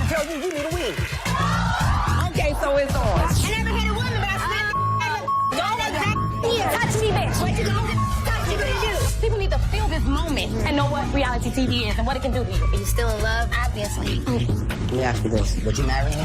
tell you you need a wig. Okay, so it's on. I never hit a woman, but I smacked touch me, bitch. What you gonna touch me, what you do? People need to feel this moment and know what reality TV is and what it can do to you. Are you still in love? Obviously. Let me ask you this. Would you marry me?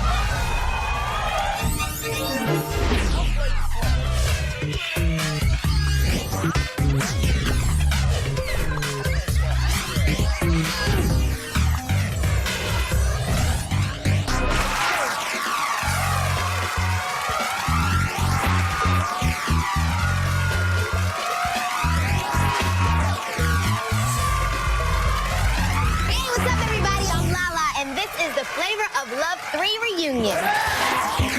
Flavor of Love 3 reunion.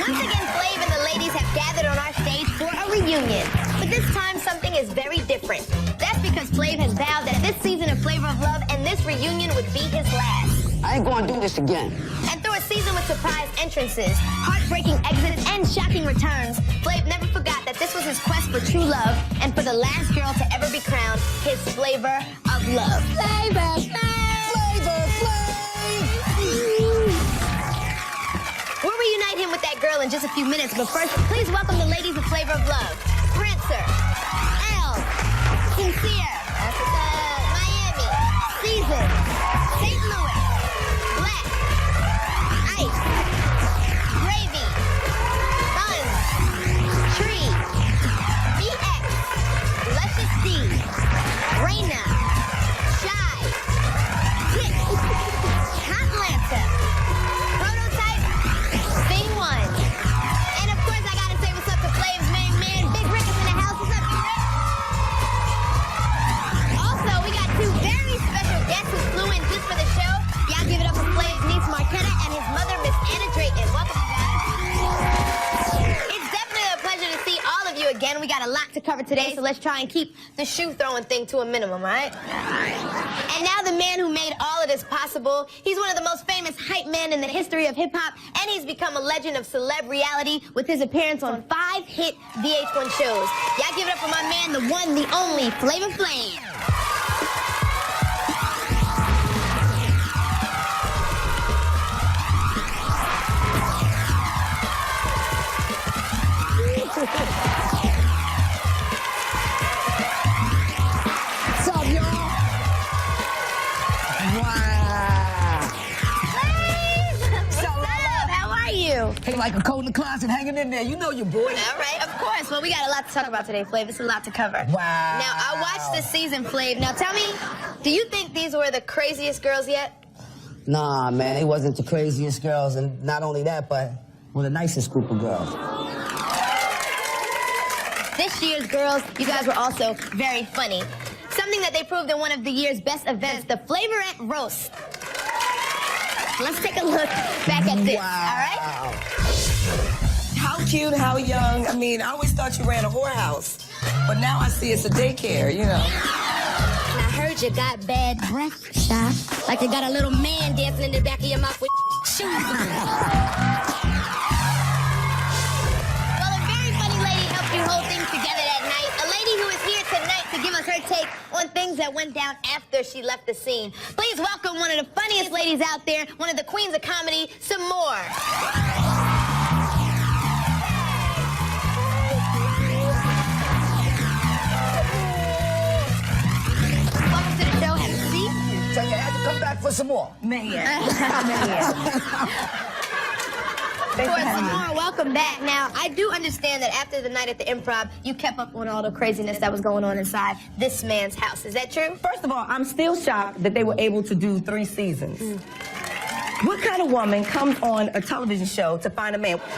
Once again, Flav and the ladies have gathered on our stage for a reunion. But this time, something is very different. That's because Flav has vowed that this season of Flavor of Love and this reunion would be his last. I ain't gonna do this again. And through a season with surprise entrances, heartbreaking exits, and shocking returns, Flav never forgot that this was his quest for true love and for the last girl to ever be crowned his Flavor of Love. Flavor, Flavor, Flavor. We'll reunite him with that girl in just a few minutes, but first, please welcome the ladies of Flavor of Love. Prancer, Elle, Sincere, Miami, Season, St. Louis, Black, Ice, Gravy, Buns, Tree, BX, Luscious D, Raina, Shy, Tick, Hot Lanta, again. We got a lot to cover today, so let's try and keep the shoe-throwing thing to a minimum, all right? And now the man who made all of this possible, he's one of the most famous hype men in the history of hip-hop, and he's become a legend of celeb reality with his appearance on 5 hit VH1 shows. Y'all give it up for my man, the one, the only, Flavor Flav. Hey, like a coat in the closet hanging in there. You know your boy. All right, of course. Well, we got a lot to talk about today, Flav. It's a lot to cover. Wow. Now, I watched this season, Flav. Now, tell me, do you think these were the craziest girls yet? Nah, man, they wasn't the craziest girls. And not only that, but were the nicest group of girls. This year's girls, you guys were also very funny. Something that they proved in one of the year's best events, the Flavorette Roast. Let's take a look back at this, all right? How cute, how young. I mean, I always thought you ran a whorehouse, but now I see it's a daycare, you know. And I heard you got bad breath, Shop. Like you got a little man dancing in the back of your mouth with shoes on. Well, a very funny lady helped you hold things together that night. A lady who is here tonight to give us her take on things that went down after she left the scene. Please welcome one of the funniest ladies out there, one of the queens of comedy, some more. Welcome to the show. Have a seat. Tell you, I had to come back for some more. Man. Welcome back. Now, I do understand that after the night at the Improv, you kept up on all the craziness that was going on inside this man's house. Is that true? First of all, I'm still shocked that they were able to do 3 seasons. What kind of woman comes on a television show to find a man? What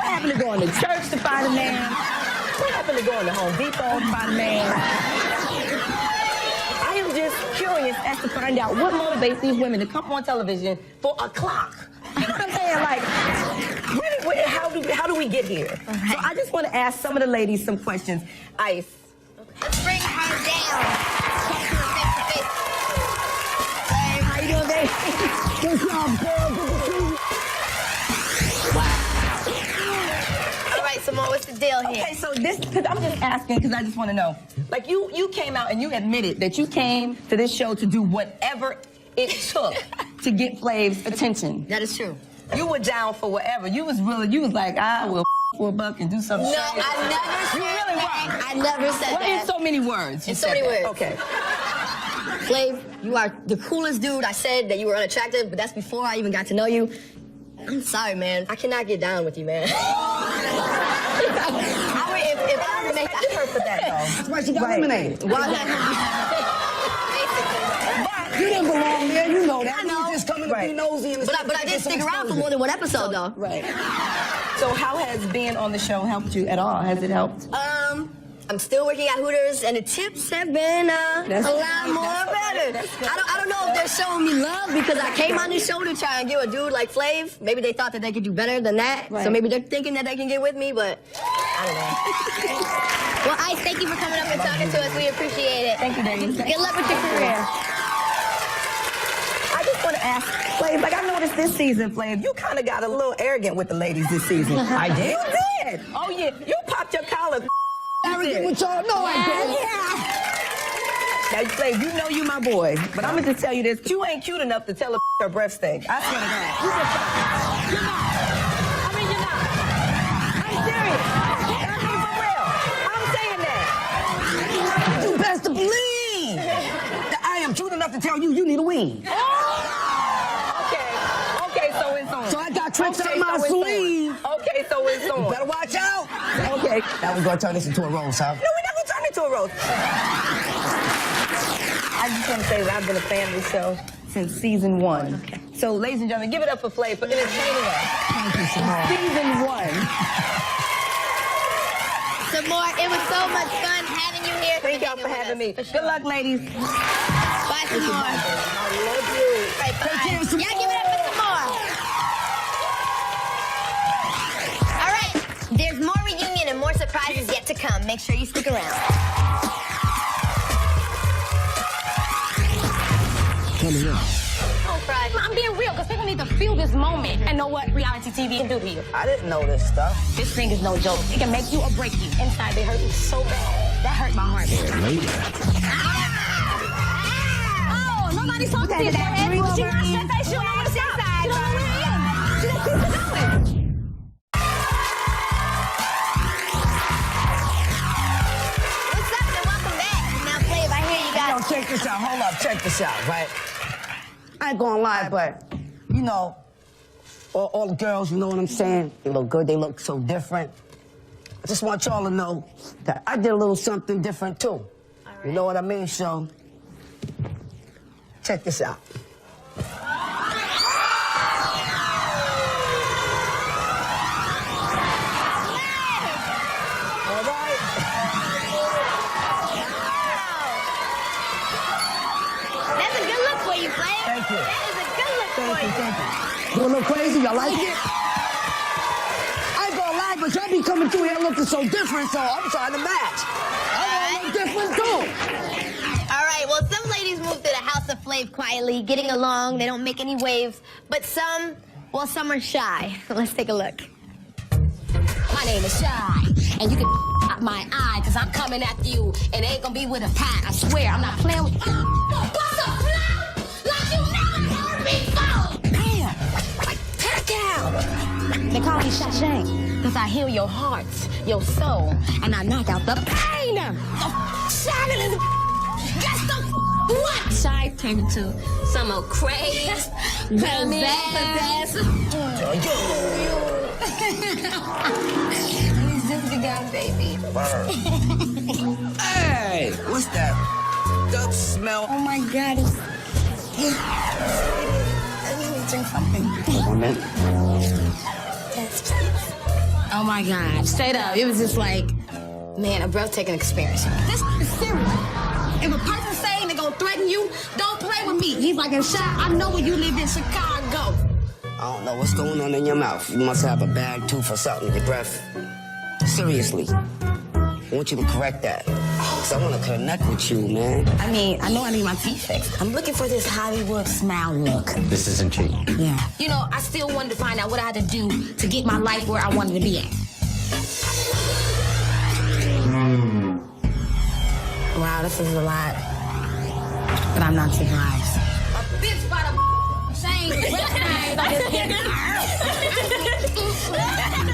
happened to going to church to find a man? What happened to going to Home Depot to find a man? I am just curious as to find out what motivates these women to come on television for a clock. You know what I'm saying? Like, how do we get here? Right. So I just want to ask some of the ladies some questions. Ice. Let's bring her down. Talk to her face to face. Hey, how you doing, baby? Good job, girl. Wow. All right, Simone, what's the deal here? Okay, so this, because I'm just asking, because I just want to know. Like, you came out and you admitted that you came to this show to do whatever it took to get Flav's attention. That is true. You were down for whatever. You was like, I will for a buck and do something. No, strange. I never said You really that. were. I never said Well, that. in so many words. You In so said many that. words. Okay. Flav, you are the coolest dude. I said that you were unattractive, but that's before I even got to know you. I'm sorry, man. I cannot get down with you, man. If I ever make You heard for that, though. That's why she got eliminated. Well, You didn't belong there, you know that. I know. You just coming to be nosy and but I did stick around for more than one episode, though. Right. So how has being on the show helped you at all? Has it helped? I'm still working at Hooters, and the tips have been a lot more better. That's good. I don't know if they're showing me love because I came on this show to try and get a dude like Flav. Maybe they thought that they could do better than that. Right. So maybe they're thinking that they can get with me, but I don't know. Well, Ice, thank you for coming up and talking to us. We appreciate it. Thank you, Dave. Good luck with your career. I just want to ask, Flav, like I noticed this season, Flav, you kind of got a little arrogant with the ladies this season. I did? You did. Oh, yeah. You popped your collar. Arrogant with y'all? No, I didn't. Now, Flav, you know you my boy, but I'm going to just tell you this. You ain't cute enough to tell her breath stink. I swear to God. You're not. I mean, you're not. I'm serious. I mean, for real. I'm saying that. You best to believe that I am cute enough to tell you need a wing. Okay, so it's on. So I got tricks up my so it's on. sleeve. Okay, so it's on. Better watch out. Okay. Now we're gonna turn this into a roast, huh? No, we're not gonna turn it to a roast. I just want to say that I've been a fan of the show since season 1. Okay. So, ladies and gentlemen, give it up for Flav for entertaining us. Thank you, Simone. Season 1. Samore, it was so much fun having you here. Thank y'all for having me. Good luck, ladies. Bye, Samore. I love you. Right, bye. Take care, Samore. Yeah, give it up for Samore. All right, there's more reunion and more surprises yet to come. Make sure you stick around. Coming up. Don't cry. I'm being real because people need to feel this moment and know what reality TV can do to you. I didn't know this stuff. This thing is no joke. It can make you or break you. Inside, they hurt me so bad. That hurt my heart. Oh, nobody's talking to you. She not shut that. She don't know what's inside. She don't know where it is. She just keeps it going. What's up and welcome back. Now, Flav, I hear you Yo, got... check this out. Hold up, check this out, right? I ain't gonna lie, but, you know, all the girls, you know what I'm saying? They look good, they look so different. I just want y'all to know that I did a little something different, too. You know what I mean? So, check this out. All right? That's a good look for you, Flav. Thank you. That is a good look for you. Thank you. You look crazy? Y'all like it? I ain't gonna lie, but y'all be coming through here looking so different, so I'm trying to match. I wanna look different, too. All right, well, some ladies move through the house of Flav quietly, getting along. They don't make any waves. But some, well, some are shy. Let's take a look. My name is Shy, and you can out my eye, because I'm coming after you, and it ain't gonna be with a pie. I swear, I'm not playing with you. Bust a flow like you never heard before. Bam! Like, tear it down. They call me Shashay, because I heal your hearts, your soul, and I knock out the pain. The shining in the guess the what? Shy turned into some old crazy, possessed. He's just begun, baby. Hey, what's that? Dope smell. Oh my God. I need to drink something. 1 minute. Oh my God. Straight up. It was just like, man, a breathtaking experience. This is serious. If a person's saying they're going to threaten you, don't play with me. He's like, I know where you live in Chicago. I don't know what's going on in your mouth. You must have a bad tooth or something in your breath. Seriously. I want you to correct that. Because I want to connect with you, man. I mean, I know I need my teeth fixed. I'm looking for this Hollywood smile look. This isn't cheap. Yeah. You know, I still wanted to find out what I had to do to get my life where I wanted to be at. Wow, this is a lot. But I'm not surprised. A bitch by the same names. I'm just kidding.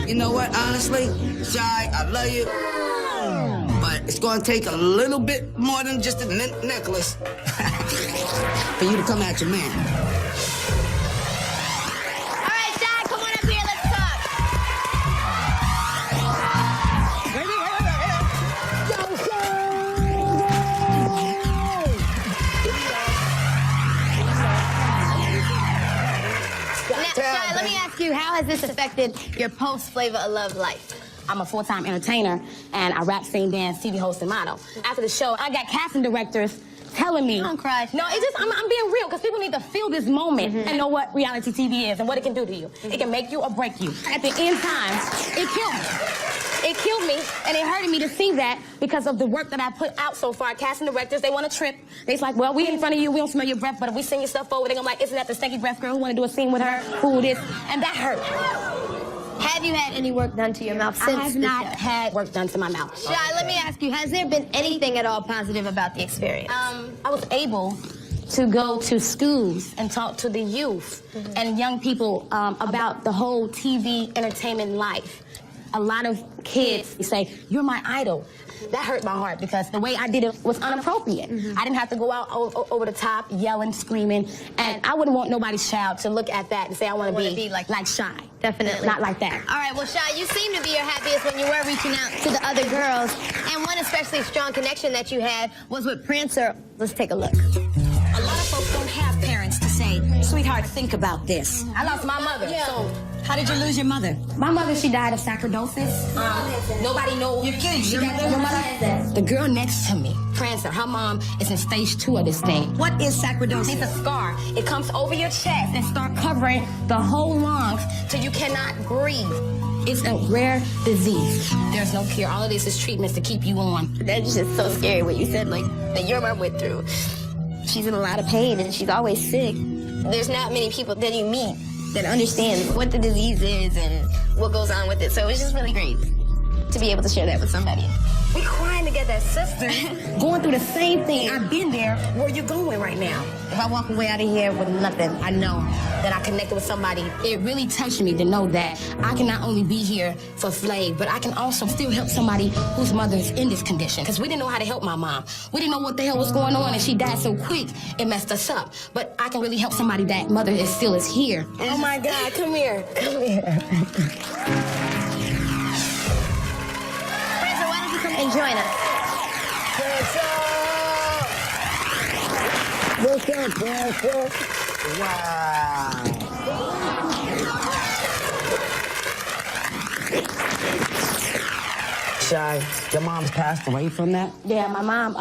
You know what, honestly, Shy, I love you, but it's gonna take a little bit more than just a necklace for you to come at your man. All right, Shy, come on up here. Let's talk. Now, Shy, let me ask you, how has this affected your post-Flavor of Love life? I'm a full-time entertainer, and I rap, sing, dance, TV host, and model. After the show, I got casting directors telling me. Don't cry. No, it's just, I'm being real, because people need to feel this moment and know what reality TV is and what it can do to you. It can make you or break you. At the end time, it killed me. It killed me, and it hurted me to see that because of the work that I put out so far. Casting directors, they want to trip. They's like, well, we in front of you, we don't smell your breath, but if we sing your stuff forward, they're gonna be like, isn't that the stinky breath girl who want to do a scene with her? Who this? And that hurt. Have you had any work done to your mouth since I have not had work done to my mouth. Shy, let me ask you, has there been anything at all positive about the experience? I was able to go to schools and talk to the youth and young people about the whole TV entertainment life. A lot of kids say, you're my idol. That hurt my heart because the way I did it was inappropriate. I didn't have to go out over the top, yelling, screaming, and I wouldn't want nobody's child to look at that and say, I want to be like Shy. Definitely. Not like that. All right, well, Shy, you seem to be your happiest when you were reaching out to the other girls, and one especially strong connection that you had was with Prancer. Let's take a look. A lot of folks don't have parents to say, sweetheart, think about this. I lost my mother, so... How did you lose your mother? My mother, she died of sarcoidosis. Nobody knows. You're kidding. She got your mother. The girl next to me, Prancer, her mom is in stage 2 of this thing. What is sarcoidosis? It's a scar. It comes over your chest and start covering the whole lungs till you cannot breathe. It's a rare disease. There's no cure. All of this is treatments to keep you on. That's just so scary what you said, like, that your mom went through. She's in a lot of pain, and she's always sick. There's not many people that you meet that understand what the disease is and what goes on with it. So it's just really great to be able to share that with somebody. We crying together as sisters, going through the same thing. I've been there. Where you going right now? If I walk away out of here with nothing, I know that I connected with somebody. It really touched me to know that I can not only be here for Flav, but I can also still help somebody whose mother is in this condition. Because we didn't know how to help my mom. We didn't know what the hell was going on, and she died so quick, it messed us up. But I can really help somebody that mother is still is here. Oh my God, come here. Come here. And join us. What's up, Prancer? Wow. Shy, your mom's passed away from that? Yeah, my mom,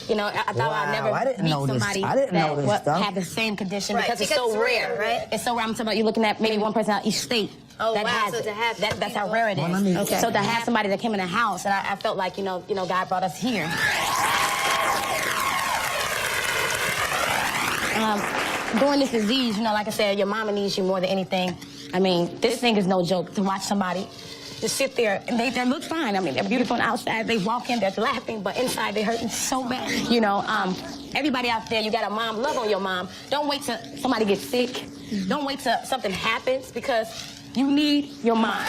you know, I thought I'd never I didn't meet know this. somebody I didn't know this that stuff. had the same condition Right, because it's because so it's rare, rare, right? It's so rare. I'm talking about you looking at maybe one person out each state. Oh, that wow, has so it. to have That's how people- rare it is. Well, let me- Okay. So to have somebody that came in the house, and I felt like, you know, God brought us here. During this disease, you know, like I said, your mama needs you more than anything. I mean, this thing is no joke. To watch somebody just sit there, and they look fine. I mean, they're beautiful on the outside. They walk in, they're laughing, but inside they're hurting so bad. You know, everybody out there, you got a mom, love on your mom. Don't wait till somebody gets sick. Don't wait till something happens, because you need your mom.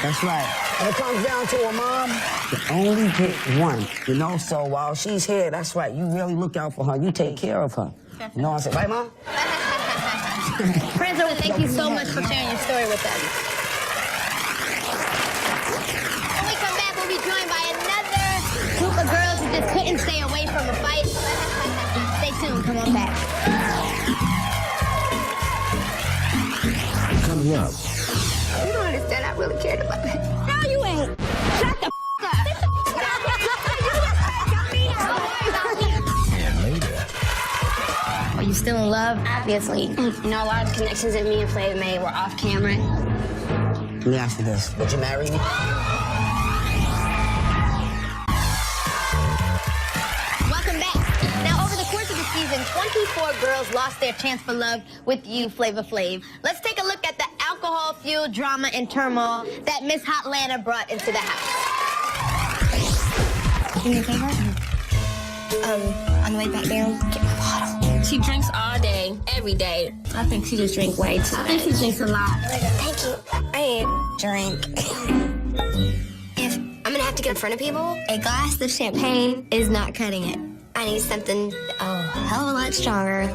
That's right. When it comes down to a mom, you only get one, you know? So while she's here, that's right, you really look out for her. You take care of her. You know what I'm saying? Right, Mom? Prancer, thank you so much for sharing your story with us. When we come back, we'll be joined by another group of girls who just couldn't stay away from a fight. Stay tuned. Come on back. Coming up. You don't understand. I really cared about that. No, you ain't. Shut the up. Are you still in love? Obviously. You know, a lot of the connections that me and Flav made were off camera. Let me ask you this. Would you marry me? Welcome back. Now, over the course of the season, 24 girls lost their chance for love with you, Flavor Flav. Let's take a look at the alcohol-fueled drama and turmoil that Miss Hotlanta brought into the house. Do me a favor? On the way back down, get me a bottle. She drinks all day, every day. I think she just drinks way too much. I think she drinks a lot. Thank you. I ain't drink. If I'm gonna have to get in front of people, a glass of champagne is not cutting it. I need something a hell of a lot stronger.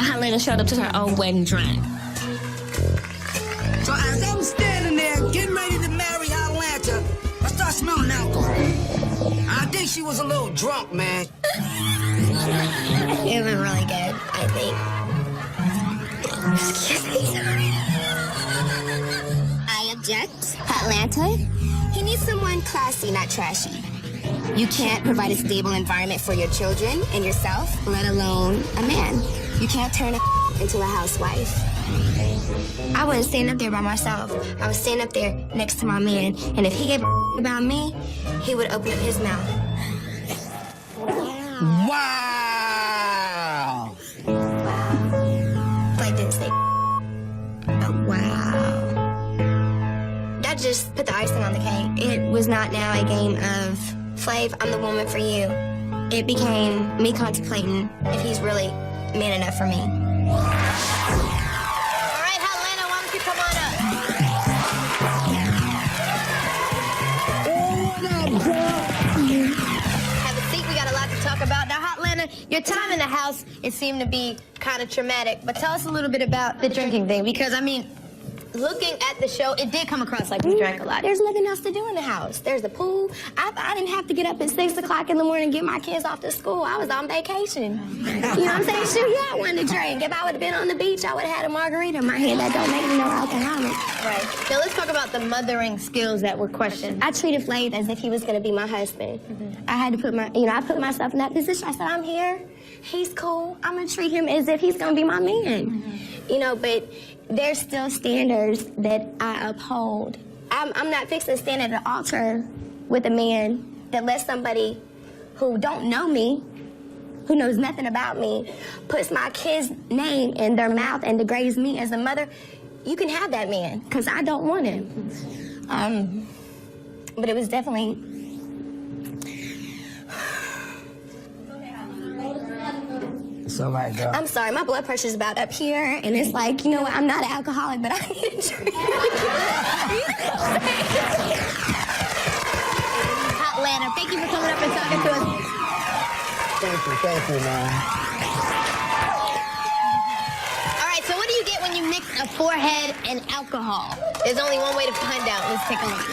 Helena showed up to her own wedding drink. So as I'm standing there getting ready to marry Atlanta, I start smelling alcohol. I think she was a little drunk, man. It was really good, I think. Excuse me, sorry. I object. Atlanta, he needs someone classy, not trashy. You can't provide a stable environment for your children and yourself, let alone a man. You can't turn a into a housewife. I wasn't staying up there by myself. I was staying up there next to my man, and if he gave a about me, he would open up his mouth. Wow! Like didn't say. Oh, wow. That just put the icing on the cake. It was not now a game of, Flav, I'm the woman for you. It became me contemplating if he's really man enough for me. All right, Atlanta, why don't you come on up? Have a seat, we got a lot to talk about. Now, Atlanta, your time in the house, it seemed to be kind of traumatic, but tell us a little bit about the drinking thing, because, I mean, looking at the show, it did come across like we drank a lot. There's nothing else to do in the house. There's the pool. I didn't have to get up at 6 o'clock in the morning and get my kids off to school. I was on vacation. You know what I'm saying? Shoot, yeah, I wanted to drink. If I would have been on the beach, I would have had a margarita in my hand. That don't make me no alcoholic. Right. Now let's talk about the mothering skills that were questioned. I treated Flav as if he was going to be my husband. I had to put I put myself in that position. I said, I'm here. He's cool. I'm going to treat him as if he's going to be my man. You know, but there's still standards that I uphold. I'm not fixing to stand at an altar with a man that lets somebody who don't know me, who knows nothing about me, puts my kid's name in their mouth and degrades me as a mother. You can have that man, because I don't want him. But it was definitely... It's all right, girl. I'm sorry, my blood pressure's about up here, and it's like, you know what, I'm not an alcoholic, but I need a drink. Atlanta, thank you for coming up and talking to us. Thank you, man. All right, so what do you get when you mix a forehead and alcohol? There's only one way to find out. Let's take a look.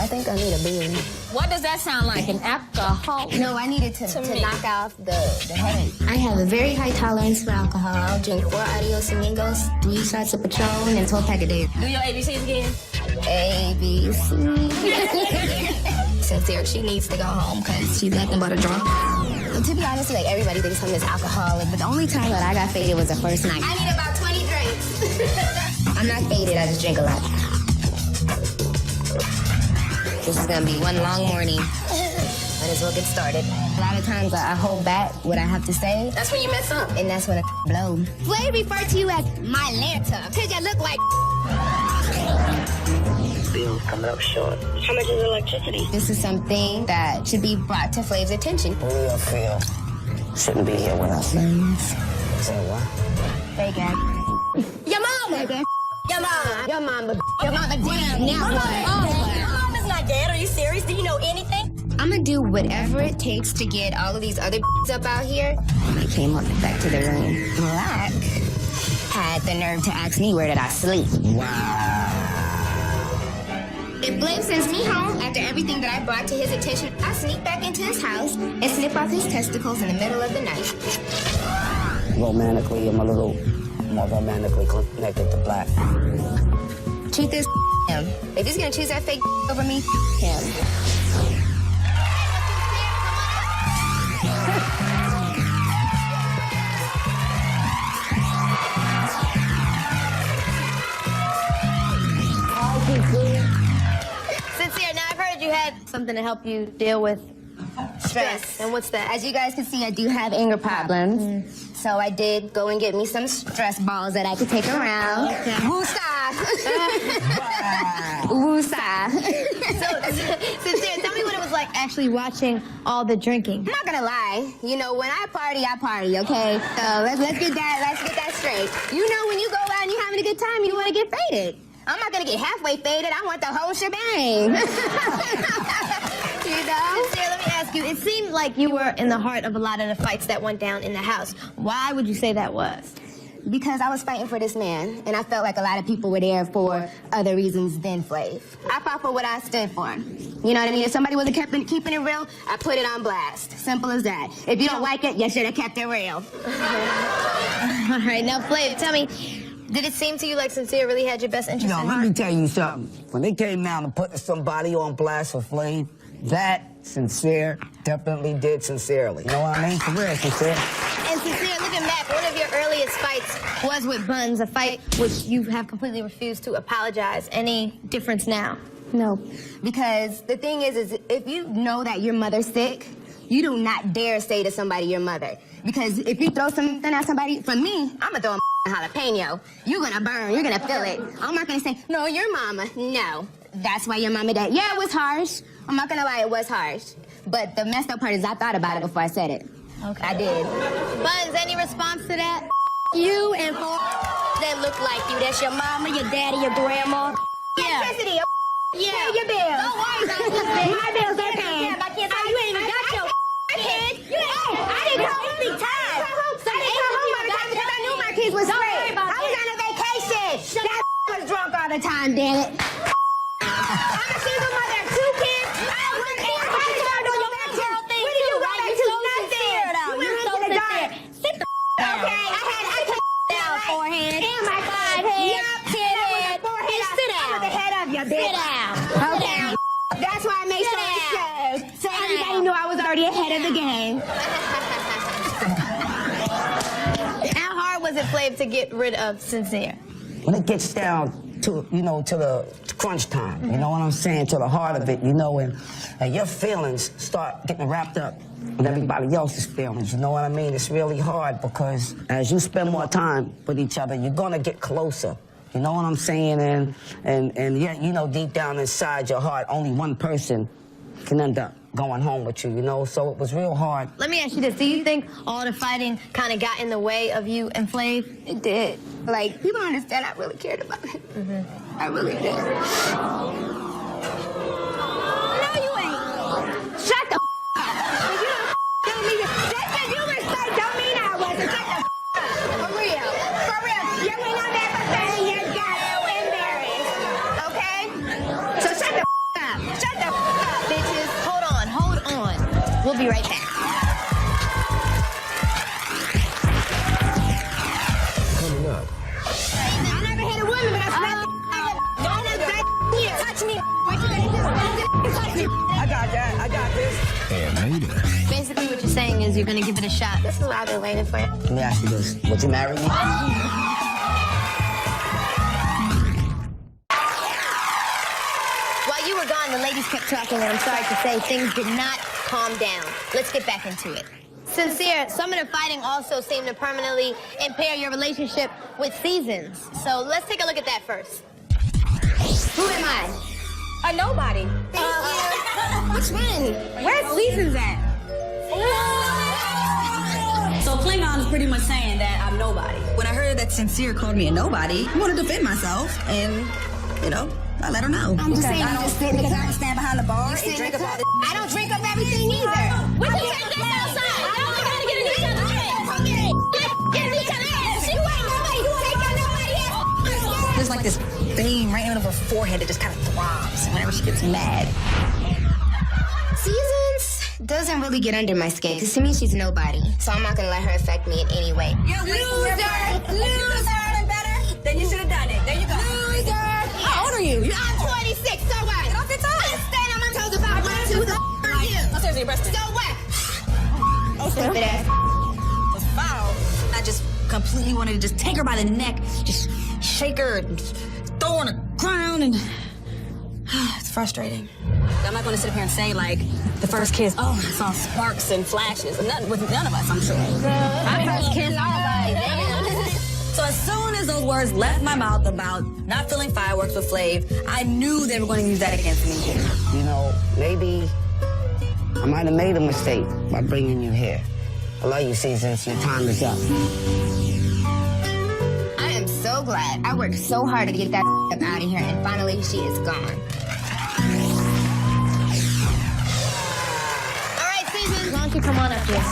I think I need a beer. What does that sound like? An alcohol? No, I needed to knock off the headache. I have a very high tolerance for alcohol. I'll drink 4 Adios Amigos, 3 shots of Patron, and 12 pack a day. Do your ABCs again. ABC. Sincere, she needs to go home because she's nothing but a drunk. To be honest, like everybody thinks I'm this alcoholic, but the only time that I got faded was the first night. I need about 20 drinks. I'm not faded, I just drink a lot. This is gonna be one long morning. Might as well get started. A lot of times I hold back what I have to say. That's when you mess up. And that's when I blow. Flav referred to you as my Lanta, because you look like... Bill's coming up short. How much is electricity? This is something that should be brought to Flav's attention. Who do you feel shouldn't be here with us? Say what? They got Your mama! Your mama! Your mama! Your mama damn now what? Your mama's not dead. Are you serious? Do you know anything? I'm gonna do whatever it takes to get all of these other up out here. I came up back to the room. Black had the nerve to ask me where did I sleep. If Flav sends me home after everything that I brought to his attention, I sneak back into his house and snip off his testicles in the middle of the night. Romantically, I'm a little more romantically connected to Black. Truth is, him. If he's gonna choose that fake over me, him. Sincere, now I've heard you had something to help you deal with stress. And what's that? As you guys can see, I do have anger problems. So I did go and get me some stress balls that I could take around. Okay. Woosah! Woosah. So, Sincere, tell me what it was like actually watching all the drinking. I'm not gonna lie. You know, when I party, okay? So let's get that straight. You know, when you go out and you're having a good time, you want to get faded. I'm not gonna get halfway faded. I want the whole shebang. You know? Sincere, let me ask you. It seemed like you were in the heart of a lot of the fights that went down in the house. Why would you say that was? Because I was fighting for this man, and I felt like a lot of people were there for other reasons than Flav. I fought for what I stood for. You know what I mean? If somebody wasn't keeping it real, I put it on blast. Simple as that. If you don't like it, you should have kept it real. All right, now, Flav, tell me, did it seem to you like Sincere really had your best interest in Let heart? me tell you something. When they came down to putting somebody on blast for Flav, that Sincere definitely did sincerely. You know what I mean? For real, Sincere. And Sincere, looking back, one of your earliest fights was with Buns, a fight which you have completely refused to apologize. Any difference now? No, because the thing is if you know that your mother's sick, you do not dare say to somebody your mother. Because if you throw something at somebody, for me, I'm gonna throw a jalapeno. You're gonna burn, you're gonna feel it. I'm not gonna say, no, your mama. No, that's why your mama died. Yeah, it was harsh. I'm not gonna lie, it was harsh. But the messed up part is I thought about it before I said it. Okay. I did. Buns, any response to that? You and four that look like you. That's your mama, your daddy, your grandma. Yeah. Electricity. Yeah. Pay your bills. Don't worry about this. My bills are paid. Yeah, my kids. You ain't even got your kids. I didn't come home any time. I didn't come home all the time because I knew my kids was straight. I was on a vacation. That was drunk all the time, damn it. I'm a single mother of 2 kids. I was everybody turned on your back to. When did you go back to nothing? You went into the dark. Sit the okay, I can't down forehand. And my five head. Yup, head. Forehead. Sit down. I was the head of you, bitch. Sit down. Okay. That's why I made sure it showed. So everybody knew I was already ahead of the game. How hard was it, Flav, to get rid of Sincere? When it gets down to, to the crunch time, you know what I'm saying, to the heart of it, and your feelings start getting wrapped up with everybody else's feelings, you know what I mean? It's really hard because as you spend more time with each other, you're gonna get closer. You know what I'm saying? And yet, deep down inside your heart, only one person can end up going home with you, So it was real hard. Let me ask you this. Do you think all the fighting kind of got in the way of you and Flav? It did. Like, people don't understand I really cared about it. Mm-hmm. I really did. No, you ain't. Shut the up. You don't me. Just because you respect don't mean I wasn't. Shut the up. For real. For real. You went on there for 30 years, got so embarrassed. Okay? So shut the up. Shut the up, bitches. Hold on. We'll be right back. Coming up. I never hit a woman, but I slapped don't here. Touch me. What you gonna do? Touch me. I got this. And later. Basically, what you're saying is you're going to give it a shot. This is what I've been waiting for. Let me ask you this. Would you marry me? While you were gone, the ladies kept talking, and I'm sorry to say, things did not calm down. Let's get back into it. Sincere, some of the fighting also seemed to permanently impair your relationship with Seasons. So let's take a look at that first. Who am I? A nobody. Which one? Where's Seasons at? So Klingon's pretty much saying that I'm nobody. When I heard that Sincere called me a nobody, I wanted to defend myself, and, I let her know. I'm just saying, I don't sit because I can stand behind the bar and drink up all this. I don't drink up everything either. We can take this outside. Y'all gotta get in each other's heads. Get in each other's heads. You ain't nobody. You take on nobody else. There's like this vein right in her forehead that just kind of throbs whenever she gets mad. Seasons doesn't really get under my skin, because to me, she's nobody. So I'm not going to let her affect me in any way. Loser! Better? Then you should have done it. There you go. Loser! How old are you? I'm 26, so what? Get off your toes. I'm standing on my toes about my two. Who are you? No, seriously, breasted. So what? Oh, stupid ass. It was foul. I just completely wanted to just take her by the neck, just shake her, and throw her on the ground, and it's frustrating. I'm not going to sit up here and say, like, the first kiss, I saw sparks and flashes. With none of us, I'm sure. My first kiss, all right. So as soon as those words left my mouth about not feeling fireworks with Flav, I knew they were going to use that against me. You know, maybe I might have made a mistake by bringing you here. I love you, Seasons. Your time is up. I am so glad. I worked so hard to get that up out of here, and finally she is gone. All right, Seasons, why don't you come on up here?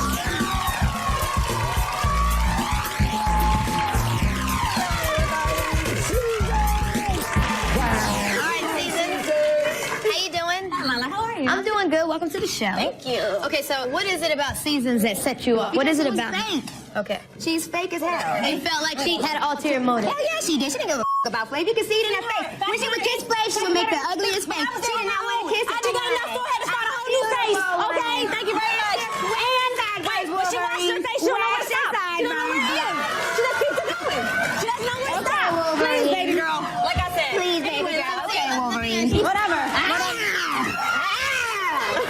I'm doing good. Welcome to the show. Thank you. Okay, so what is it about Seasons that set you up? What is it about? Fake. Okay. She's fake as hell. You felt like she had an ulterior motive. Hell yeah, she did. She didn't give a about Flav. You can see it in her face. When she would kiss Flav, she would make the ugliest face. She did not want to kiss him. I just got enough forehead to start a whole new face. Okay, thank you very much. And side Wait, when she washed her face, she don't know what's up. She don't know what's up. She just keeps it going. She doesn't know what's up. Please, baby girl. Like I said. Please, baby girl. Okay, Wolverine. Whatever.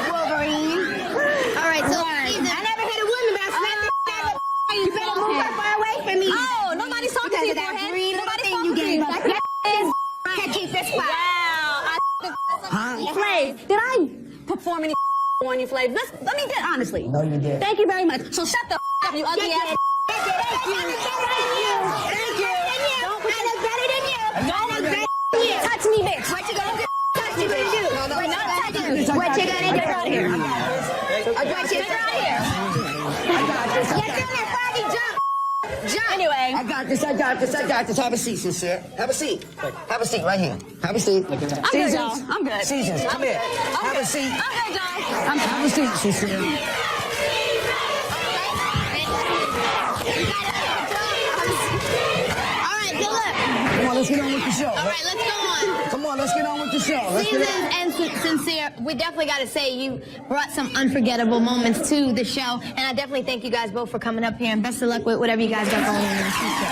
Wolverine. All right, so Seasons, I never hit a woman, but I slapped the you better move her far away from me. Oh, nobody's talking to Because you, of that forehead. green little Nobody's thing talking you to gave you. us. Can't keep this spot. Wow. Huh? Flav, did I perform any on you, Flav? Let me get honestly. No, you did. Thank you very much. So shut the up, you ugly ass. Thank you. Thank you. I look better than you. I look better than you. Touch me, bitch. What you gonna do? What you gonna do? We're not touching you. What you gonna do? Get out of here. What you gonna do? Get down there, Bobby, jump. Jump. Anyway. I got this, I got this, I got this. Have a seat, sincere. Have a seat. Have a seat right here. Have a seat. I'm good, y'all. I'm good. Seasons, come here. Have a seat. I'm good, y'all. Have a seat, sincere. all right, good luck. Come on, let's get on with the show. All right, let's go on. Come on, let's get on with the show. Let's get Seasons on. and Sincere, we definitely got to say you brought some unforgettable moments to the show, and I definitely thank you guys both for coming up here, and best of luck with whatever you guys got going on in the future.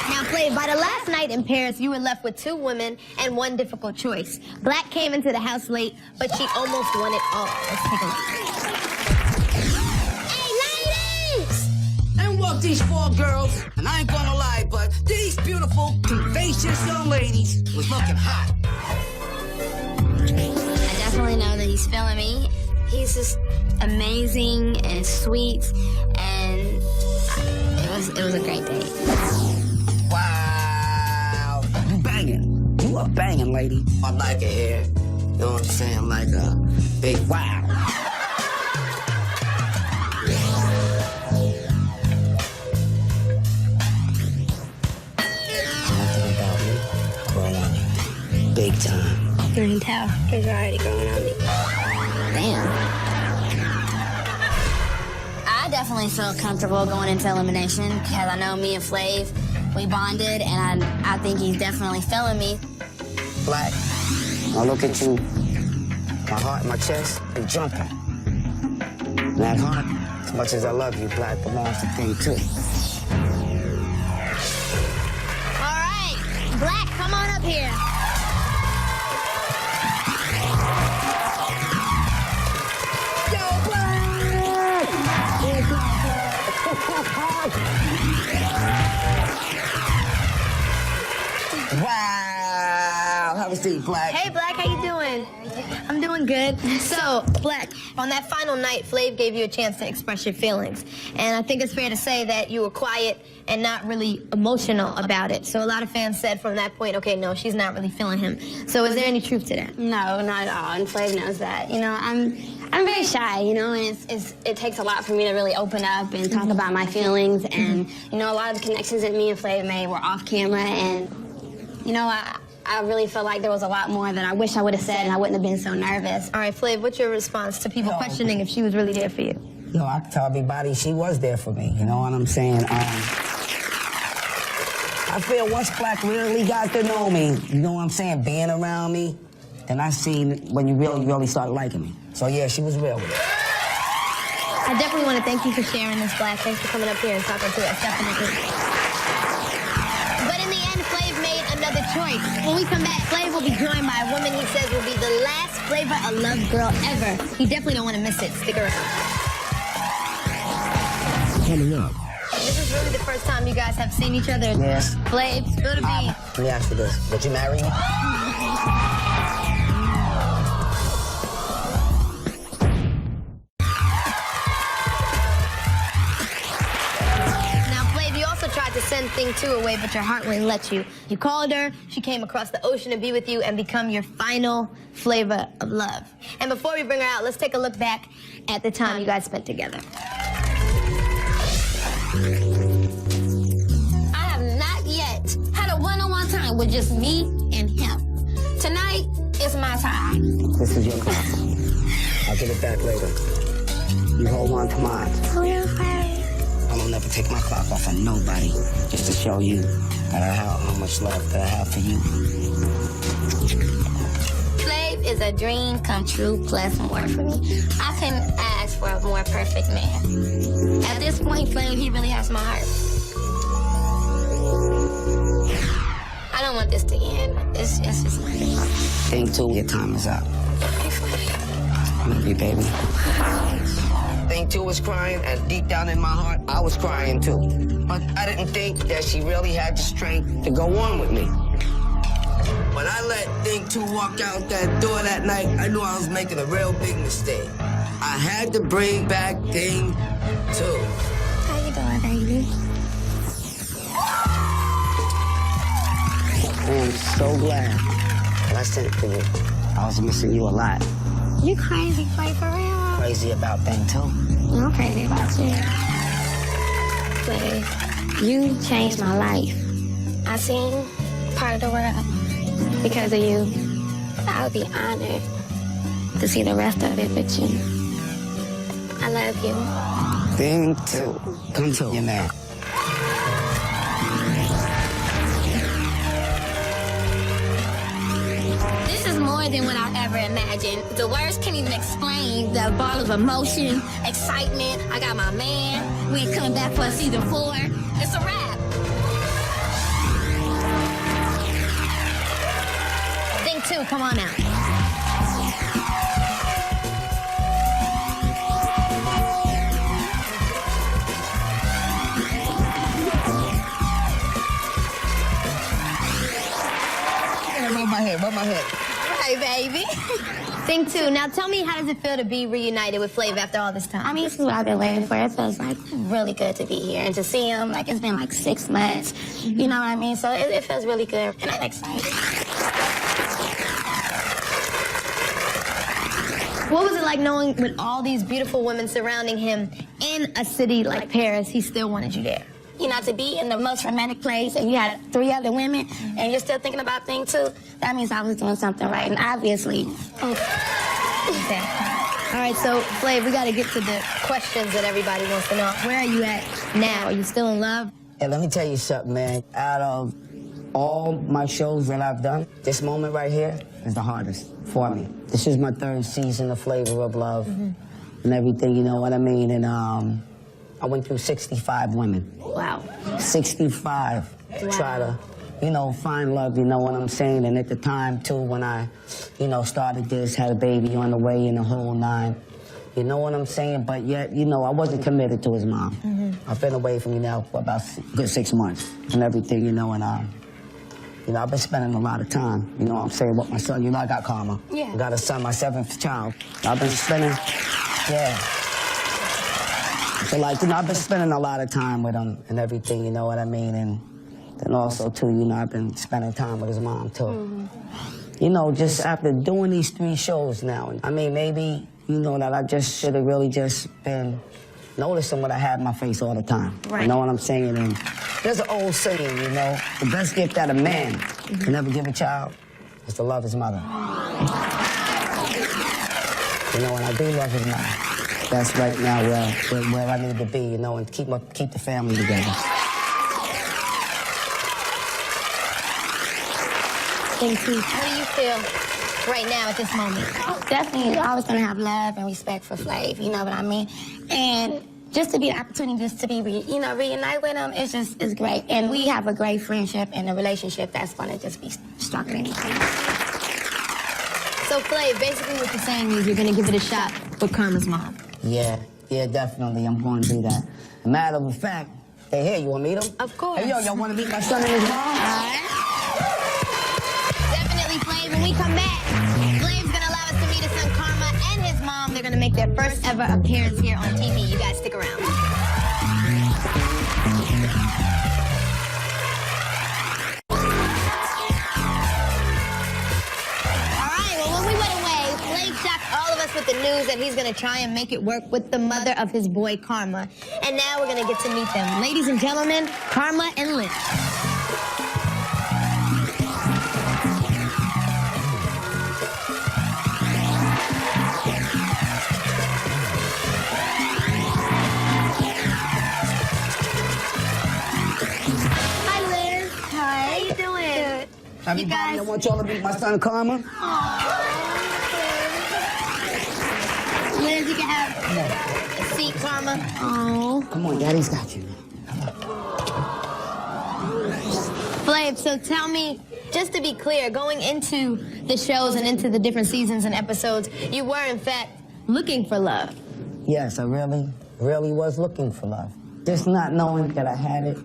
Now, Flav, by the last night in Paris, you were left with 2 women and 1 difficult choice. Black came into the house late, but she almost won it all. Let's take a look. And walk these 4 girls, and I ain't gonna lie, but these beautiful, vivacious young ladies was looking hot. I definitely know that he's feeling me. He's just amazing and sweet, and it was a great date. Wow. You banging. You a banging lady. I like it here. You know what I'm saying? Like a big wow. Nothing about me. Growing on you. Big time. You can tell, because you're already growing on me. Damn. I definitely feel comfortable going into elimination because I know me and Flav, we bonded, and I think he's definitely feeling me. Black. I look at you. My heart, my chest, they jumping. And that heart, as much as I love you, Black, belongs to thing too. All right, Black, come on up here. Wow. Have a seat, Black. Hey, Black, how you doing? I'm doing good. So, Black, on that final night, Flav gave you a chance to express your feelings. And I think it's fair to say that you were quiet and not really emotional about it. So a lot of fans said from that point, okay, no, she's not really feeling him. So is there any truth to that? No, not at all. And Flav knows that. You know, I'm very shy, you know, and it takes a lot for me to really open up and talk about my feelings. And, you know, a lot of the connections that me and Flav made were off camera. And, you know, I really feel like there was a lot more that I wish I would have said, and I wouldn't have been so nervous. All right, Flav, what's your response to people questioning if she was really there for you? You know, I can tell everybody she was there for me. You know what I'm saying? I feel once Black really got to know me, you know what I'm saying, being around me, then I seen when you really started liking me. So yeah, she was real with it. I definitely want to thank you for sharing this, Black. Thanks for coming up here and talking to us, definitely. But in the end, Flav made another choice. When we come back, Flav will be joined by a woman he says will be the last Flavor of Love girl ever. You definitely don't want to miss it. Stick around. Coming up. This is really the first time you guys have seen each other. Yes. Flav, spill the beans. Let me ask you this. Would you marry me? Now, Flav, you also tried to send Thing 2 away, but your heart wouldn't let you. You called her, she came across the ocean to be with you and become your final flavor of love. And before we bring her out, let's take a look back at the time you guys spent together. I have not yet had a one-on-one time with just me and him. Tonight is my time. This is your clock. I'll get it back later. You hold on to mine. I will never take my clock off of nobody just to show you that I have how much love that I have for you. Flav is a dream come true plus more for me. I couldn't ask for a more perfect man. At this point, Flav, he really has my heart. I don't want this to end. It's just like Thing 2, your time is up. I love you, baby. Thing 2 was crying, and deep down in my heart, I was crying too. But I didn't think that she really had the strength to go on with me. When I let Thing 2 walk out that door that night, I knew I was making a real big mistake. I had to bring back Thing 2. How you doing, baby? I am so glad that I sent it to you. I was missing you a lot. You crazy, Flav, for real? Crazy about Thing 2. I'm crazy about you. Flav, you changed my life. I seen part of the world because of you. I would be honored to see the rest of it with you. I love you. Thing 2. Come to your man. this is more than what I ever imagined. The words can't even explain the ball of emotion, excitement. I got my man. We ain't coming back for season 4. It's a wrap. Thing 2, come on out. Rub my head. Hey, baby. Thing 2, now tell me, how does it feel to be reunited with Flav after all this time? I mean, this is what I've been waiting for. It feels like really good to be here and to see him. Like, it's been like 6 months. You know what I mean? So it feels really good. And I'm excited. What was it like knowing with all these beautiful women surrounding him in a city like Paris, he still wanted you there? You know, to be in the most romantic place and you had 3 other women and you're still thinking about thing 2, that means I was doing something right. And obviously, Okay. All right, so Flav, we got to get to the questions that everybody wants to know. Where are you at now? Are you still in love? Hey, let me tell you something, man. Out of all my shows that I've done, this moment right here is the hardest for me. This is my 3rd season of Flavor of Love and everything, you know what I mean? And I went through 65 women. wow. 65 to try to, you know, find love, you know what I'm saying? And at the time, too, when I, you know, started this, had a baby on the way and the whole 9, you know what I'm saying? But yet, you know, I wasn't committed to his mom. I've been away from you now for about a good 6 months and everything, you know, and you know, I've been spending a lot of time, you know what I'm saying, with my son. You know, I got Karma. Yeah. I got a son, my 7th child. I've been spending, yeah. So, like, you know, I've been spending a lot of time with him and everything, you know what I mean? And then also, too, you know, I've been spending time with his mom, too. You know, just after doing these 3 shows now, I mean, maybe, you know, that I just should have really just been noticing what I had in my face all the time. Right. You know what I'm saying? And there's an old saying, you know, the best gift that a man can ever give a child is to love his mother. You know, and I do love his mother. That's right now where I need to be, you know, and keep the family together. Thing 2, how do you feel right now at this moment? Definitely always gonna have love and respect for Flav, you know what I mean? And just to be an opportunity just to be, reunite with him, it's great. And we have a great friendship and a relationship that's gonna just be stronger than anything. So, Flav, basically what you're saying is you're going to give it a shot with Karma's mom. Yeah, Yeah, definitely. I'm going to do that. A matter of fact, hey, here, you want to meet him? Of course. Hey, yo, y'all want to meet my son and his mom? Definitely, Flav. When we come back, Flav's gonna allow us to meet his son Karma and his mom. They're gonna make their first ever appearance here on TV. You guys stick around. With the news that he's gonna try and make it work with the mother of his boy Karma. And now we're gonna get to meet them. Ladies and gentlemen, Karma and Liz. Hi Liz. Hi. How you doing? Everybody, I want y'all to meet my son Karma. Liz, you can have a seat, Karma. Oh. Come on, Daddy's got you. Flav, so tell me, just to be clear, going into the shows and into the different seasons and episodes, you were, in fact, looking for love. Yes, I really was looking for love. Just not knowing that I had it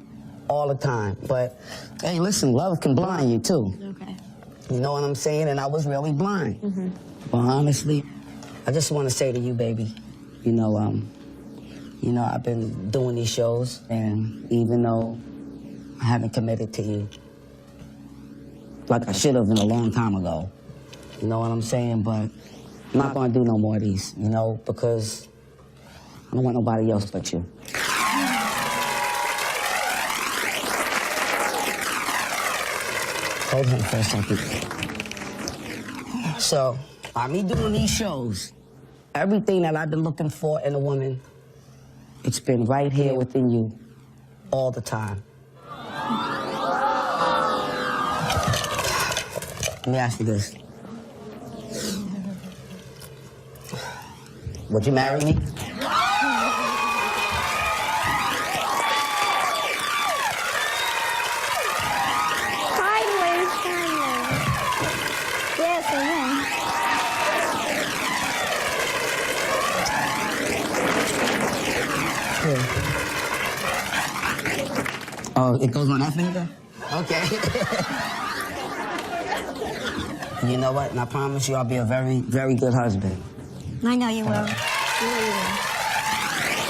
all the time. But, hey, listen, love can blind you, too. Okay. You know what I'm saying? And I was really blind. Mm-hmm. But honestly, I just want to say to you, baby, you know, I've been doing these shows, and even though I haven't committed to you like I should have in a long time ago, you know what I'm saying? But I'm not going to do no more of these, you know, because I don't want nobody else but you. Hold on for a second. So, by me doing these shows, everything that I've been looking for in a woman, it's been right here within you all the time. Let me ask you this. Would you marry me? Yes, I will. Oh, it goes on that finger? Okay. You know what? And I promise you I'll be a very, very good husband. I know you will.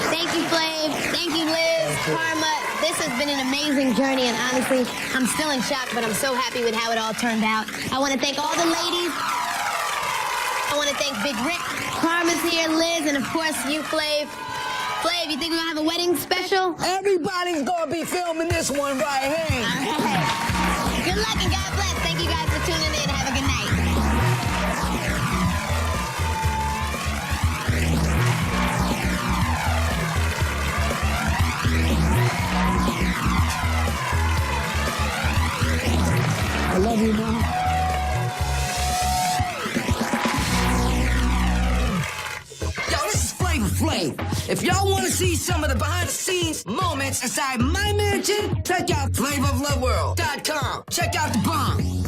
Thank you, Flav. Thank you, Liz. Karma, this has been an amazing journey, and honestly, I'm still in shock, but I'm so happy with how it all turned out. I want to thank all the ladies. I want to thank Big Rick. Karma's here, Liz, and of course, you, Flav. Flav, you think we're going to have a wedding special? Everybody's going to be filming this one right here. All right. Good luck and God bless. Thank you guys for tuning in. Have a good night. I love you, Mom. Yo, this is Flavor Flav. If y'all want to see some of the behind-the-scenes moments inside my mansion, check out flavorofloveworld.com. Check out the bomb.